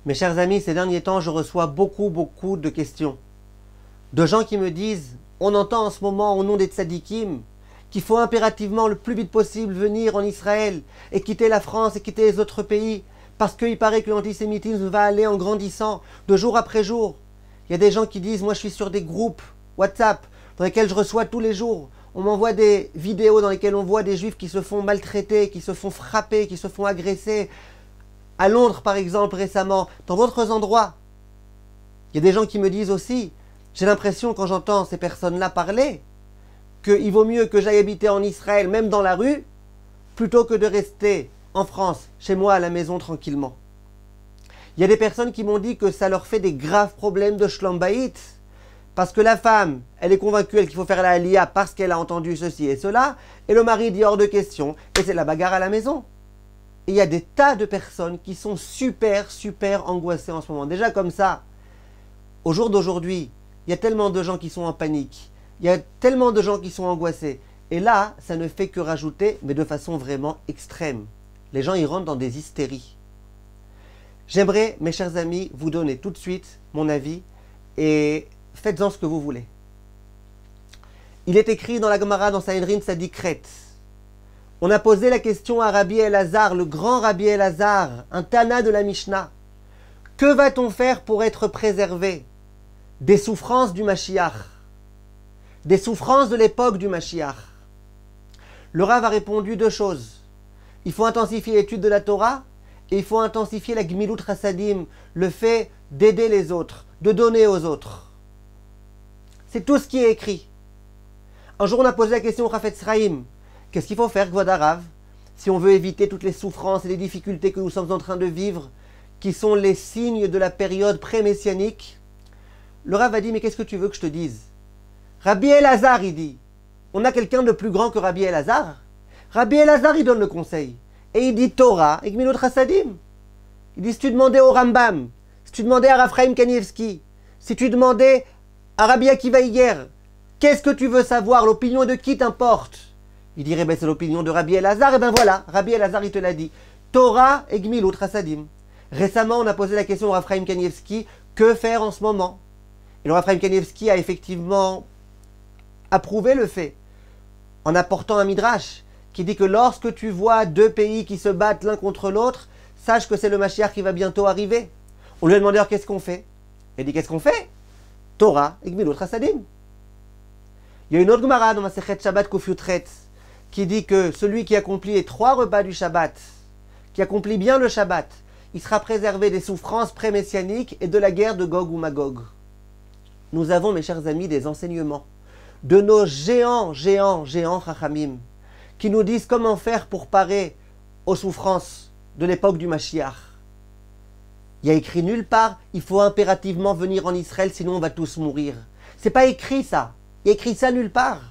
Mes chers amis, ces derniers temps, je reçois beaucoup de questions. De gens qui me disent, on entend en ce moment au nom des tzadikim, qu'il faut impérativement le plus vite possible venir en Israël et quitter la France et quitter les autres pays, parce qu'il paraît que l'antisémitisme va aller en grandissant de jour après jour. Il y a des gens qui disent, moi je suis sur des groupes WhatsApp dans lesquels je reçois tous les jours. On m'envoie des vidéos dans lesquelles on voit des juifs qui se font maltraiter, qui se font frapper, qui se font agresser. À Londres par exemple récemment, dans d'autres endroits. Il y a des gens qui me disent aussi, j'ai l'impression quand j'entends ces personnes-là parler, qu'il vaut mieux que j'aille habiter en Israël, même dans la rue, plutôt que de rester en France, chez moi à la maison tranquillement. Il y a des personnes qui m'ont dit que ça leur fait des graves problèmes de shlom bayit, parce que la femme, elle est convaincue qu'il faut faire la aliyah parce qu'elle a entendu ceci et cela, et le mari dit hors de question, et c'est la bagarre à la maison. Et il y a des tas de personnes qui sont super angoissées en ce moment. Déjà comme ça, au jour d'aujourd'hui, il y a tellement de gens qui sont en panique, il y a tellement de gens qui sont angoissés. Et là, ça ne fait que rajouter, mais de façon vraiment extrême. Les gens, ils rentrent dans des hystéries. J'aimerais, mes chers amis, vous donner tout de suite mon avis et faites-en ce que vous voulez. Il est écrit dans la Gemara, dans Sanhedrin Tzadikret. On a posé la question à Rabbi Elazar, le grand Rabbi Elazar, un Tana de la Mishnah. Que va-t-on faire pour être préservé des souffrances du Mashiach, des souffrances de l'époque du Mashiach? Le Rav a répondu deux choses. Il faut intensifier l'étude de la Torah et il faut intensifier la Gmilut Chasadim, le fait d'aider les autres, de donner aux autres. C'est tout ce qui est écrit. Un jour, on a posé la question au Chafetz Chaim. Qu'est-ce qu'il faut faire, Kvod Harav, si on veut éviter toutes les souffrances et les difficultés que nous sommes en train de vivre, qui sont les signes de la période pré-messianique? Le Rav a dit, mais qu'est-ce que tu veux que je te dise? Rabbi Elazar, il dit, on a quelqu'un de plus grand que Rabbi Elazar? Rabbi Elazar, il donne le conseil. Et il dit Torah et Gmilut Chasadim. Il dit, si tu demandais au Rambam, si tu demandais à Rav Chaim Kanievski, si tu demandais à Rabbi Akiva Iger, qu'est-ce que tu veux savoir? L'opinion de qui t'importe? Il dirait, ben c'est l'opinion de Rabbi Elazar, et ben voilà, Rabbi Elazar il te l'a dit. Torah et Gmilut Chasadim. Récemment, on a posé la question au Rav Chaim Kanievski, que faire en ce moment? Et le Rav Chaim Kanievski a effectivement approuvé le fait, en apportant un midrash, qui dit que lorsque tu vois deux pays qui se battent l'un contre l'autre, sache que c'est le Mashiach qui va bientôt arriver. On lui a demandé alors qu'est-ce qu'on fait? Il dit qu'est-ce qu'on fait? Torah et Gmilut Chasadim. Il y a une autre Gemara dans Masechet Shabbat Kuf Yutret, qui dit que celui qui accomplit les 3 repas du Shabbat, qui accomplit bien le Shabbat, il sera préservé des souffrances pré-messianiques et de la guerre de Gog ou Magog. Nous avons, mes chers amis, des enseignements de nos géants Chachamim, qui nous disent comment faire pour parer aux souffrances de l'époque du Mashiach. Il y a écrit nulle part, il faut impérativement venir en Israël, sinon on va tous mourir. C'est pas écrit ça, il y a écrit ça nulle part.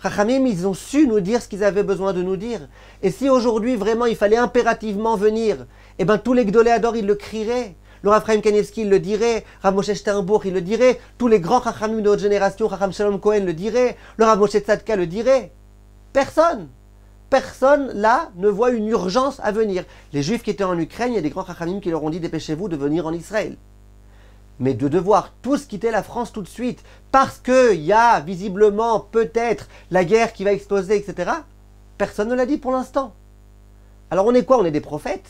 Chachamim, ils ont su nous dire ce qu'ils avaient besoin de nous dire. Et si aujourd'hui, vraiment, il fallait impérativement venir, eh bien, tous les Gdolei Hador, ils le crieraient. Le Rav Chaim Kanievski, il le dirait. Rav Moshe Sternbuch, il le dirait. Tous les grands Chachamim de notre génération, Chacham Shalom Cohen le dirait. Le Rav Moshe Tzadka le dirait. Personne là ne voit une urgence à venir. Les Juifs qui étaient en Ukraine, il y a des grands Chachamim qui leur ont dit dépêchez-vous de venir en Israël. Mais de devoir tous quitter la France tout de suite, parce qu'il y a visiblement, peut-être, la guerre qui va exploser, etc. Personne ne l'a dit pour l'instant. Alors on est quoi? On est des prophètes.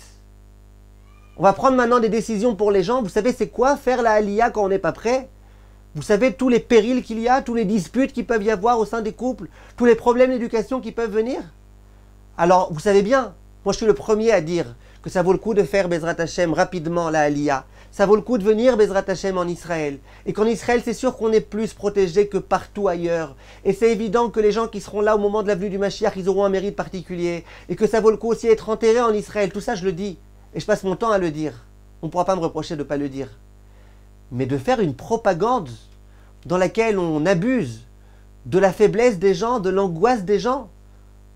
On va prendre maintenant des décisions pour les gens. Vous savez c'est quoi faire la aliyah quand on n'est pas prêt? Vous savez tous les périls qu'il y a, tous les disputes qui peuvent y avoir au sein des couples, tous les problèmes d'éducation qui peuvent venir? Alors vous savez bien, moi je suis le premier à dire que ça vaut le coup de faire Bezrat Hashem rapidement la aliyah. Ça vaut le coup de venir Bezrat Hashem en Israël. Et qu'en Israël, c'est sûr qu'on est plus protégé que partout ailleurs. Et c'est évident que les gens qui seront là au moment de la venue du Mashiach, ils auront un mérite particulier. Et que ça vaut le coup aussi d'être enterré en Israël. Tout ça, je le dis. Et je passe mon temps à le dire. On ne pourra pas me reprocher de ne pas le dire. Mais de faire une propagande dans laquelle on abuse de la faiblesse des gens, de l'angoisse des gens,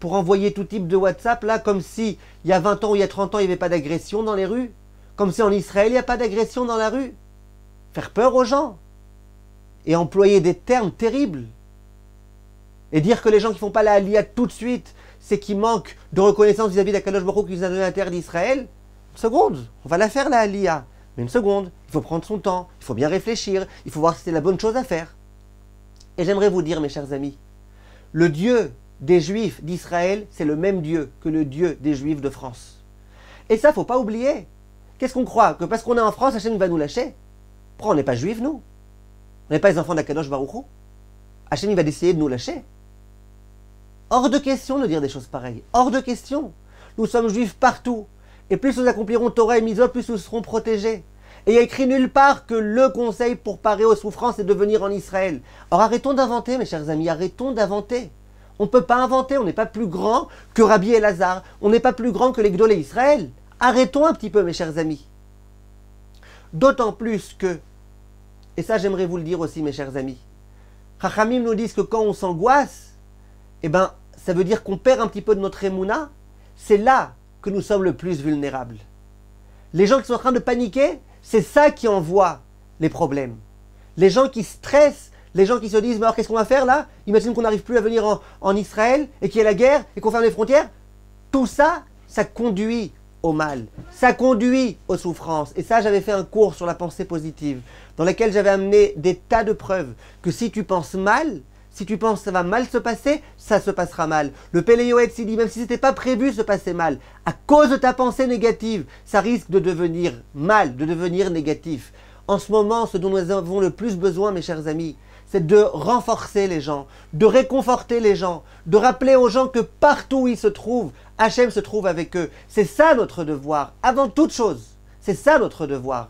pour envoyer tout type de WhatsApp, là, comme si il y a 20 ans ou il y a 30 ans, il n'y avait pas d'agression dans les rues. Comme si en Israël, il n'y a pas d'agression dans la rue. Faire peur aux gens. Et employer des termes terribles. Et dire que les gens qui ne font pas la aliyah tout de suite, c'est qu'ils manquent de reconnaissance vis-à-vis d'Akadosh Baruch Hu qui nous a donné la terre d'Israël. Une seconde, on va la faire la Aliyah. Mais une seconde, il faut prendre son temps, il faut bien réfléchir, il faut voir si c'est la bonne chose à faire. Et j'aimerais vous dire, mes chers amis, le Dieu des Juifs d'Israël, c'est le même Dieu que le Dieu des Juifs de France. Et ça, faut pas oublier. Qu'est-ce qu'on croit? Que parce qu'on est en France, Hachem va nous lâcher? Pourquoi on n'est pas juifs, nous? On n'est pas les enfants d'Akadosh Baruch Hu? Hachem, il va essayer de nous lâcher? Hors de question de dire des choses pareilles. Hors de question. Nous sommes juifs partout. Et plus nous accomplirons Torah et Mitzvot, plus nous serons protégés. Et il y a écrit nulle part que le conseil pour parer aux souffrances est de venir en Israël. Alors arrêtons d'inventer, mes chers amis, arrêtons d'inventer. On ne peut pas inventer, on n'est pas plus grand que Rabbi Elazar, on n'est pas plus grand que les Gdolé Israël. Arrêtons un petit peu, mes chers amis. D'autant plus que, et ça j'aimerais vous le dire aussi, mes chers amis, Chachamim nous disent que quand on s'angoisse, eh ben, ça veut dire qu'on perd un petit peu de notre émouna. C'est là que nous sommes le plus vulnérables. Les gens qui sont en train de paniquer, c'est ça qui envoie les problèmes. Les gens qui stressent, les gens qui se disent, mais alors qu'est-ce qu'on va faire là? Imagine qu'on n'arrive plus à venir en Israël et qu'il y ait la guerre et qu'on ferme les frontières. Tout ça, ça conduit au mal. Ça conduit aux souffrances. Et ça, j'avais fait un cours sur la pensée positive dans lequel j'avais amené des tas de preuves que si tu penses mal, si tu penses que ça va mal se passer, ça se passera mal. Le Pélé Yoetz, il dit, même si ce n'était pas prévu se passer mal, à cause de ta pensée négative, ça risque de devenir mal, de devenir négatif. En ce moment, ce dont nous avons le plus besoin, mes chers amis, c'est de renforcer les gens, de réconforter les gens, de rappeler aux gens que partout où ils se trouvent, Hachem se trouve avec eux. C'est ça notre devoir, avant toute chose. C'est ça notre devoir.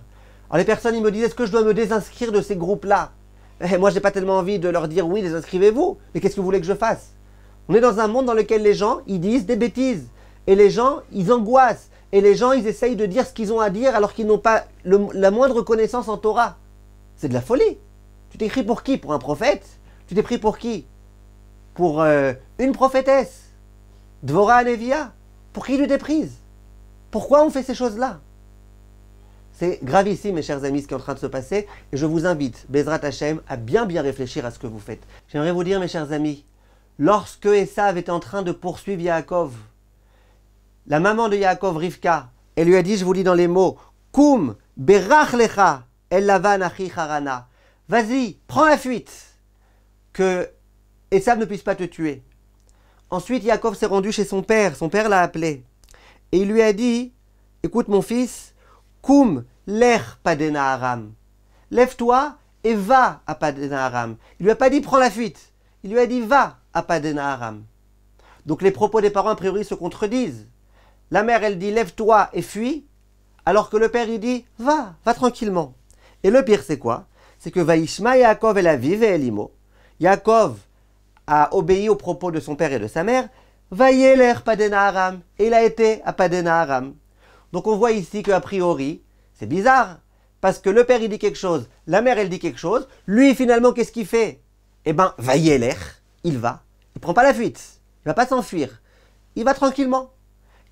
Alors les personnes, ils me disent, est-ce que je dois me désinscrire de ces groupes-là? Moi, je n'ai pas tellement envie de leur dire, oui, désinscrivez-vous, mais qu'est-ce que vous voulez que je fasse? On est dans un monde dans lequel les gens, ils disent des bêtises. Et les gens, ils angoissent. Et les gens, ils essayent de dire ce qu'ils ont à dire alors qu'ils n'ont pas la moindre connaissance en Torah. C'est de la folie. Tu t'es pris pour qui? Pour un prophète? Tu t'es pris pour qui? Pour une prophétesse? Dvorah Nevia? Pour qui tu t'es prise? Pourquoi on fait ces choses-là? C'est gravissime, mes chers amis, ce qui est en train de se passer. Et je vous invite, Bezrat Hashem, à bien réfléchir à ce que vous faites. J'aimerais vous dire, mes chers amis, lorsque Esav était en train de poursuivre Yaakov, la maman de Yaakov, Rivka, elle lui a dit, je vous lis dans les mots, Koum, berach lecha, el lavan achi harana. Vas-y, prends la fuite, que Esav ne puisse pas te tuer. Ensuite, Yaakov s'est rendu chez son père l'a appelé. Et il lui a dit, écoute mon fils, Koum, lech padena aram. Lève-toi et va à Padena Aram. Il lui a pas dit prends la fuite. Il lui a dit va à Padena Aram. Donc les propos des parents a priori se contredisent. La mère elle dit lève-toi et fuis, alors que le père il dit va tranquillement. Et le pire c'est quoi? C'est que Vaishma Yaakov el aviv et elimo. Yaakov a obéi aux propos de son père et de sa mère. Vayeler Padena Aram. Et il a été à Padena Aram. Donc on voit ici qu'a priori, c'est bizarre, parce que le père il dit quelque chose, la mère elle dit quelque chose, lui finalement qu'est-ce qu'il fait? Eh ben, vayeler, il va, il prend pas la fuite, il va pas s'enfuir, il va tranquillement.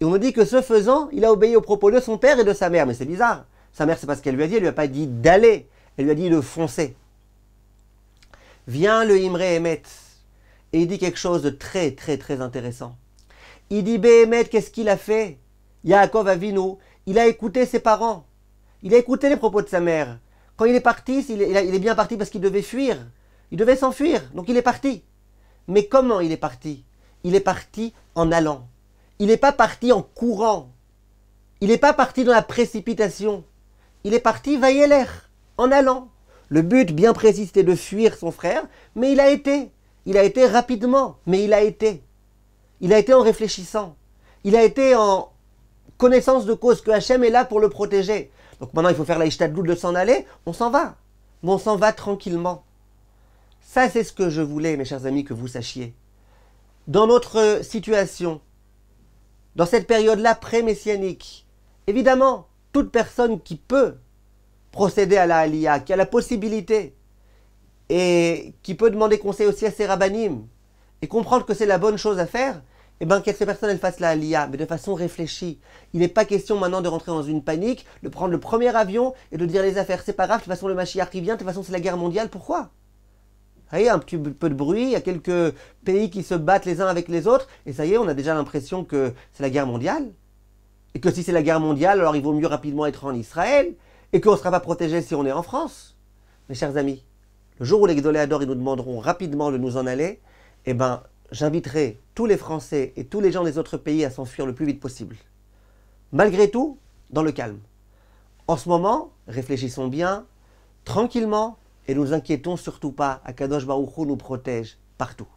Et on nous dit que ce faisant, il a obéi aux propos de son père et de sa mère, mais c'est bizarre. Sa mère c'est pas ce qu'elle lui a dit, elle lui a pas dit d'aller, elle lui a dit de foncer. Vient le Imre Emet, et il dit quelque chose de très intéressant. Il dit Behemet, qu'est-ce qu'il a fait? Yaakov Avinu, il a écouté ses parents. Il a écouté les propos de sa mère. Quand il est parti, il est bien parti parce qu'il devait fuir. Il devait s'enfuir, donc il est parti. Mais comment il est parti? Il est parti en allant. Il n'est pas parti en courant. Il n'est pas parti dans la précipitation. Il est parti vayeler, en allant. Le but bien précis c'était de fuir son frère, mais il a été. Il a été rapidement, mais il a été. Il a été en réfléchissant. Il a été en connaissance de cause que Hachem est là pour le protéger. Donc maintenant il faut faire la ishtadlout de s'en aller, on s'en va. Mais on s'en va tranquillement. Ça c'est ce que je voulais, mes chers amis, que vous sachiez. Dans notre situation, dans cette période-là pré-messianique, évidemment, toute personne qui peut procéder à la Aliyah, qui a la possibilité, et qui peut demander conseil aussi à ses rabbanim, et comprendre que c'est la bonne chose à faire, eh bien, que ces personnes elles fassent la Aliyah, mais de façon réfléchie. Il n'est pas question maintenant de rentrer dans une panique, de prendre le premier avion et de dire les affaires, c'est pas grave, de toute façon le Mashiach qui vient, de toute façon c'est la guerre mondiale, pourquoi? Vous voyez, un petit peu de bruit, il y a quelques pays qui se battent les uns avec les autres, et ça y est, on a déjà l'impression que c'est la guerre mondiale. et que si c'est la guerre mondiale, alors il vaut mieux rapidement être en Israël, et qu'on ne sera pas protégé si on est en France. Mes chers amis, le jour où les Gdoléador ils nous demanderont rapidement de nous en aller, eh ben, j'inviterai tous les Français et tous les gens des autres pays à s'enfuir le plus vite possible. Malgré tout, dans le calme. En ce moment, réfléchissons bien, tranquillement, et ne nous inquiétons surtout pas. Akadosh Baruch Hu nous protège partout.